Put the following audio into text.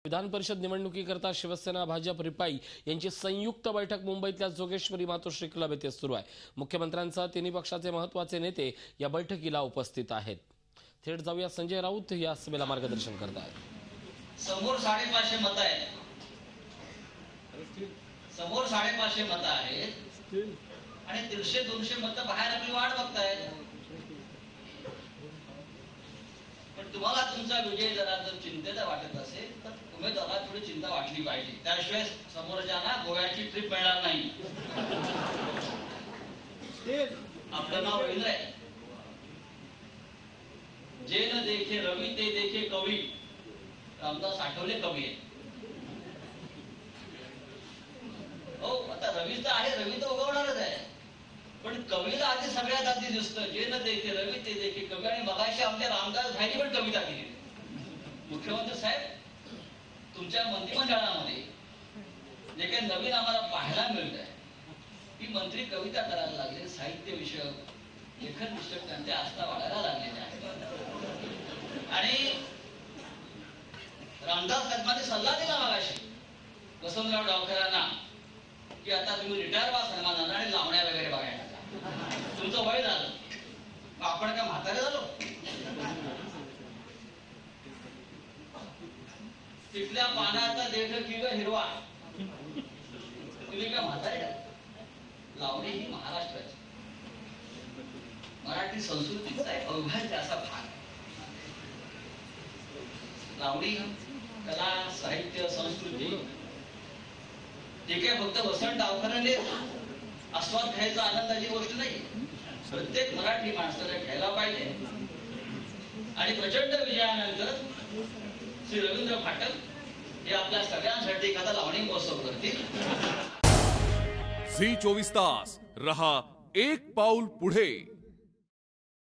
विधान परिषद निवडणुकीकरता शिवसेना भाजप रिपाई यांची संयुक्त बैठक मुंबईतल्या जोगेश्वरी मातोश्री क्लब येथे सुरू आहे। मुख्यमंत्र्यांसह तिन्ही पक्षाचे महत्त्वाचे नेते या बैठकीला उपस्थित आहेत। थेट जाऊया, संजय राऊत या सभेला मार्गदर्शन करत आहेत। समोर 550 मत आहेत, समोर 550 मत आहेत आणि 150-200 मत बाहेर आपली वाट बघतायत। पण तुम्हाला तुमचा विजय जर चिंतेचा वाटत असेल तर उमेदवाराला थोडी चिंता वाटली पाहिजे, त्याशिवाय समोरच्यांना गोव्याची ट्रिप मिळणार नाही। आपलं नाव रवींद्र आहे। जे न देखे रवी ते देखे कवी, रामदास आठवले कवी आहे। हो, आता रवी तर आहे, रवी तर उगवणारच आहे, पण कवीला आधी सगळ्यात आधी दिसतं जे न देखे रवी ते देखे कवी। आणि मगाशी आमच्या रामदास भाईनी पण कविता केली। मुख्यमंत्री साहेब, तुमच्या मंत्रिमंडळामध्ये जे काही नवीन आम्हाला पाहायला मिळत आहे की मंत्री कविता करायला लागले, साहित्य विषयक लेखन विषयक त्यांच्या आस्था वाढायला लागलेल्या आहेत। आणि रामदास साहेबांनी सल्ला दिला मगाशी वसंतराव डावखरांना की आता तुम्ही रिटायर व्हा सन्मानानं आणि लावण्या वगैरे बघायला जा, तुमचं वय झालं, आपण काय म्हातारे झालो? तिथल्या पानाचा देठ किंवा हिरवा, तुम्ही काय म्हातारे? लावणी ही महाराष्ट्राची मराठी संस्कृतीचा एक अविभाज्य असा भाग आहे। लावणी कला, साहित्य, संस्कृती जे काय फक्त वसंत डावखरांनी आस्वाद घ्यायचा आनंदाची गोष्ट नाही, प्रत्येक मराठी माणसाला घ्यायला पाहिजे। आणि प्रचंड विजयानंतर श्री रवींद्र फाटक हे आपल्या सगळ्यांसाठी एखादा लावणी महोत्सव करतील। झी 24 तास रहा एक पाऊल पुढे।